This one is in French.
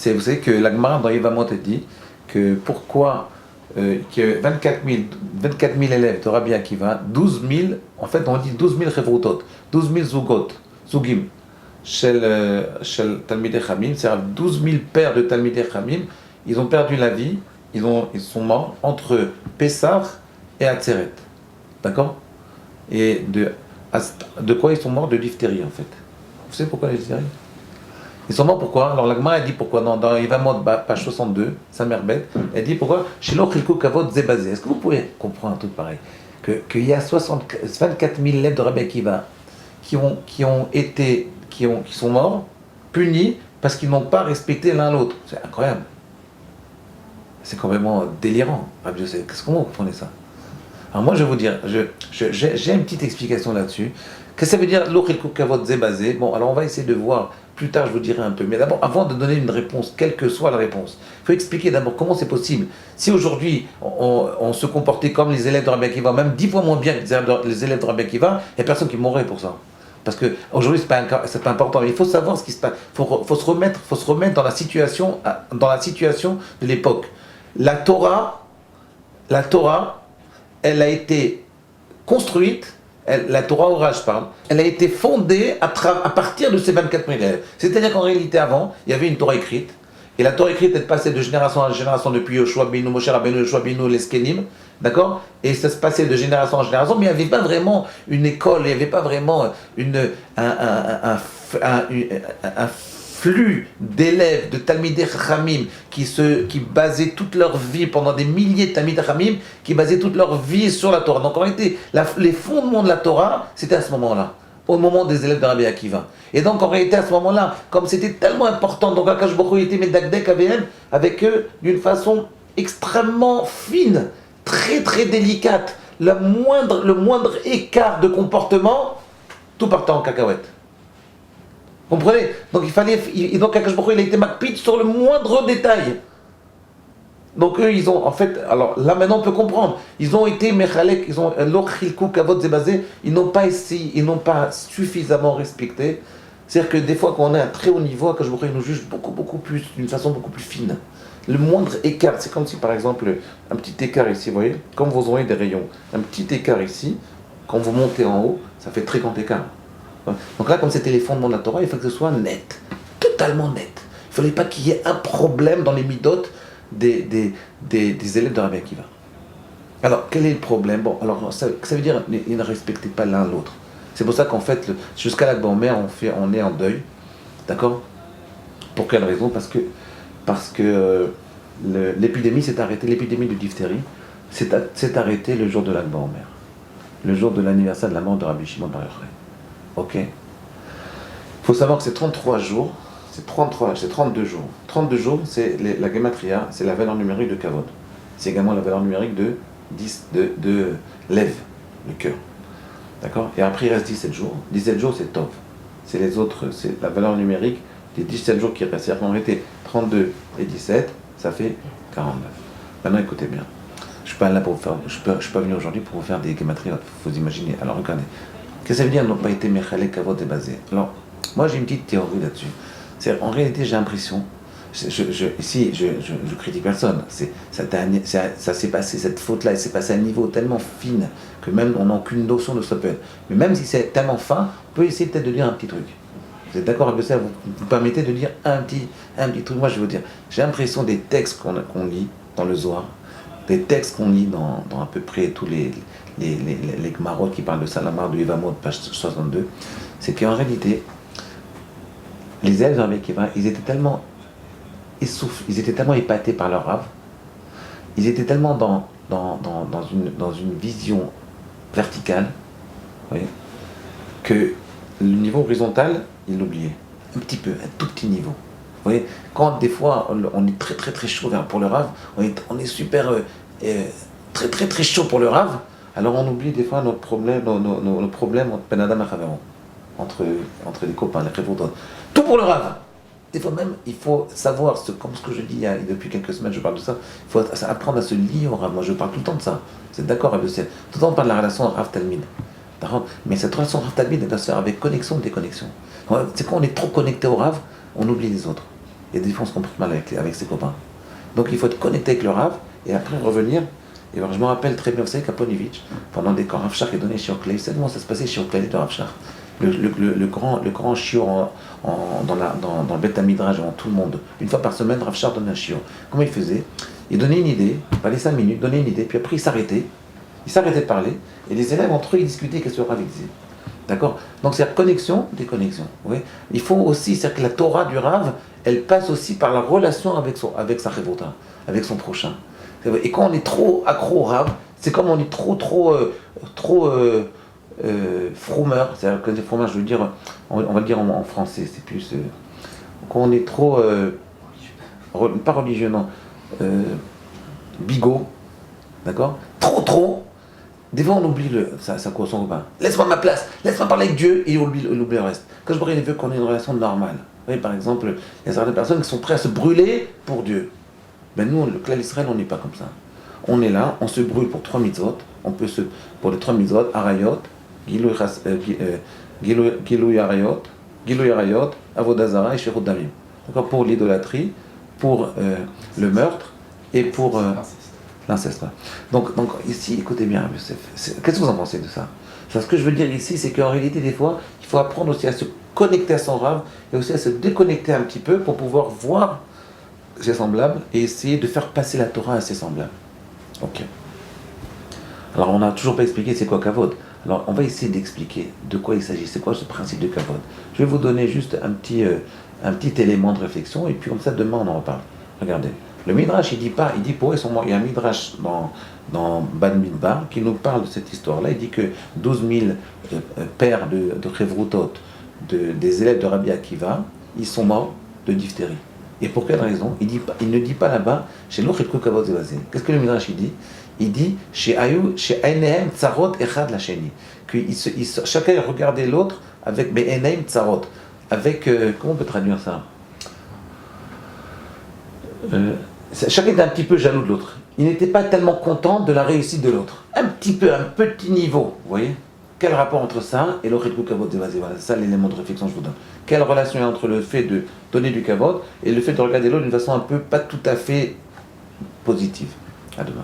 Vous savez que la Gemara dans Yevamot dit que pourquoi que 24 000 élèves de Rabbi Akiva, 12 000, en fait on dit 12 000 chevroutot, 12 000 zugot, zugim, chez Talmidei Chamim, c'est-à-dire 12 000 pères de Talmidei Chamim, ils ont perdu la vie, ils sont morts entre Pessah et Atzeret. D'accord? Et de quoi ils sont morts? De diphtérie en fait. Vous savez pourquoi la diphtérie? Ils sont morts pourquoi? Alors la Gemara elle dit pourquoi dans Yevamot page 62, sa mère bête, elle dit pourquoi? Shelo chilku kavod zebazé. Est-ce que vous pouvez comprendre un truc pareil? Qu'il y a 24 000 élèves de Rabbi Akiva qui sont morts, punis, parce qu'ils n'ont pas respecté l'un l'autre. C'est incroyable. C'est complètement délirant. Qu'est-ce que vous comprenez ça? Alors moi je vais vous dire, j'ai une petite explication là-dessus. Qu'est-ce que ça veut dire l'ochilku kavod zebazé? Bon, alors on va essayer de voir. Plus tard, je vous dirai un peu. Mais d'abord, avant de donner une réponse, quelle que soit la réponse, il faut expliquer d'abord comment c'est possible. Si aujourd'hui, on se comportait comme les élèves de Rabbi Akiva, même 10 fois moins bien que les élèves de Rabbi Akiva, il n'y a personne qui mourrait pour ça. Parce qu'aujourd'hui, c'est pas important. Mais il faut savoir ce qui se passe. Il faut se remettre dans la situation de l'époque. La Torah, elle a été construite. La Torah orale, je parle, elle a été fondée à partir de ces 24 000 élèves. C'est-à-dire qu'en réalité, avant, il y avait une Torah écrite, et la Torah écrite, elle passait de génération en génération depuis Yoshua Binu, Moshe Rabbeinu, Yoshua Binu, les Skenim, d'accord? Et ça se passait de génération en génération, mais il n'y avait pas vraiment une école, il n'y avait pas vraiment un flux d'élèves de Talmidei Chachamim qui basaient toute leur vie pendant des milliers de Talmidei Chachamim, qui basaient toute leur vie sur la Torah. Donc en réalité, les fondements de la Torah, c'était à ce moment-là, au moment des élèves de Rabbi Akiva. Et donc en réalité, à ce moment-là, comme c'était tellement important, donc Akash Baruch Hu était Medakdek avec eux d'une façon extrêmement fine, très très délicate. Le moindre écart de comportement, tout partait en cacahuète. Comprenez? Donc donc Akash Baruch Hu, il a été makpid sur le moindre détail. Donc eux, ils ont, en fait, alors là maintenant on peut comprendre, ils ont été mechalek, ils ont l'ochilku kavod zebazé, ils n'ont pas essayé, ils n'ont pas suffisamment respecté. C'est-à-dire que des fois quand on est à très haut niveau, Akash Baruch Hu nous juge beaucoup plus, d'une façon beaucoup plus fine. Le moindre écart, c'est comme si par exemple, un petit écart ici, vous voyez, comme vous voyez des rayons, un petit écart ici, quand vous montez en haut, ça fait très grand écart. Donc là, comme c'était les fondements de la Torah, il faut que ce soit net, totalement net. Il ne fallait pas qu'il y ait un problème dans les midotes des élèves de Rabbi Akiva. Alors, quel est le problème? Bon, alors ça veut dire qu'ils ne respectaient pas l'un l'autre. C'est pour ça qu'en fait, jusqu'à l'Akba Omer, on est en deuil. D'accord? Pour quelle raison? Parce que l'épidémie s'est arrêtée, l'épidémie de diphtérie s'est arrêtée le jour de l'Akba Omer, le jour de l'anniversaire de la mort de Rabbi Shimon Bar Yochai. Ok? Il faut savoir que c'est 33 jours, c'est 32 jours. 32 jours, c'est la gematria, c'est la valeur numérique de Kavod. C'est également la valeur numérique de lève, le cœur. D'accord? Et après, il reste 17 jours. 17 jours, c'est Tov. C'est les autres, c'est la valeur numérique des 17 jours qui restent. C'est-à-dire qu'en réalité, 32 et 17, ça fait 49. Maintenant, écoutez bien. Je suis pas là pour vous faire, je suis pas venu aujourd'hui pour vous faire des gematria, faut vous imaginer. Alors, regardez. Qu'est-ce que ça veut dire n'ont pas été mechalek kavod et basé? Alors, moi j'ai une petite théorie là-dessus. C'est en réalité j'ai l'impression, ici je critique personne. Ça s'est passé, cette faute-là, elle s'est passée à un niveau tellement fin que même on n'a aucune notion de ce que ça peut être. Mais même si c'est tellement fin, on peut essayer peut-être de dire un petit truc. Vous êtes d'accord avec ça? Vous permettez de dire un petit truc. Moi je vais vous dire, j'ai l'impression des textes qu'on lit dans le Zohar, des textes qu'on lit dans à peu près tous les Gmarot qui parlent de Salamar, de Yevamot, page 62, c'est qu'en réalité, les élèves de Rabbi Akiva, ils étaient tellement essoufflés, ils étaient tellement épatés par leur rave, ils étaient tellement dans une vision verticale, vous voyez, que le niveau horizontal, ils l'oubliaient. Un petit peu, un tout petit niveau. Vous voyez, quand des fois on est très très très chaud pour le rave, on est super très très très chaud pour le rave, alors on oublie des fois nos problèmes entre Ben Adam et Chaveron, entre les copains, les chevaux. Tout pour le rave. Des fois même, il faut savoir, comme ce que je dis depuis quelques semaines, je parle de ça, il faut apprendre à se lier au rave. Moi je parle tout le temps de ça. C'est d'accord avec tout le temps on parle de la relation Rav-Talmid. Mais cette relation Rav-Talmid, elle doit se faire avec connexion ou déconnexion. C'est quand on est trop connecté au rave, on oublie les autres. et des fois on se comporte mal avec ses copains. Donc il faut être connecté avec le Rav, et après revenir. Et alors, je me rappelle très bien, vous savez qu'à Ponivitch, pendant des camps, Rav Shach est donné Shiur-Klei. Vous savez comment ça se passait Shiur-Klei de Rav Shach? Le grand shiur dans le Beth Midrash, devant tout le monde. Une fois par semaine, Rav Shach donnait un shiur. Comment il faisait? Il donnait une idée, il fallait 5 minutes, donnait une idée, puis après il s'arrêtait de parler, et les élèves entre eux, ils discutaient qu'est-ce que le Rav disait. D'accord? Donc c'est la connexion, déconnexion. Oui. Il faut aussi, c'est que la Torah du Rav, elle passe aussi par la relation avec sa Chevota, avec son prochain. Et quand on est trop accro au Rav, c'est comme on est trop fromeur, c'est-à-dire que fromeur, je veux dire, on va le dire en français, c'est plus quand on est trop pas religieux, non, bigot, d'accord, trop. Des fois on oublie son copain. Laisse-moi ma place, laisse-moi parler avec Dieu, et il oublie le reste. Quand je vois, il veut qu'on ait une relation normale. Vous voyez, par exemple, il y a certaines personnes qui sont prêtes à se brûler pour Dieu. Ben nous, le clan Israël, on n'est pas comme ça. On est là, on se brûle pour 3 mitzvot. Pour les 3 mitzvot, Arayot, Gilui Arayot, Avodah Zarah et Shirut Damim. D'accord, pour l'idolâtrie, pour le meurtre et pour l'inceste. Donc ici, écoutez bien, Youssef, qu'est-ce que vous en pensez de ça? Ce que je veux dire ici, c'est qu'en réalité, des fois, il faut apprendre aussi à se connecter à son Rav et aussi à se déconnecter un petit peu pour pouvoir voir ses semblables et essayer de faire passer la Torah à ses semblables. Ok. Alors on n'a toujours pas expliqué c'est quoi Kavod. Alors on va essayer d'expliquer de quoi il s'agit, c'est quoi ce principe de Kavod. Je vais vous donner juste un petit élément de réflexion et puis comme ça demain on en reparle. Regardez, le Midrash il dit pour eux, il y a un Midrash dans Bad Midbar qui nous parle de cette histoire-là. Il dit que 12 000 pères de Chevrutot, des élèves de Rabbi Akiva, ils sont morts de diphtérie. Et pour quelle raison? Il ne dit pas là-bas, chez l'autre, qu'est-ce que le Midrash il dit? Il dit, chez Ainehem Tsarot Echad Lacheni, que chacun regardait l'autre avec Be'eneim Tsarot, avec, comment on peut traduire ça? Chacun était un petit peu jaloux de l'autre. Il n'était pas tellement content de la réussite de l'autre. Un petit niveau, vous voyez? Quel rapport entre ça et le Ritku Kavod Zevazé? Voilà, c'est ça l'élément de réflexion que je vous donne. Quelle relation il y a entre le fait de donner du Kavod et le fait de regarder l'autre d'une façon un peu pas tout à fait positive? À demain.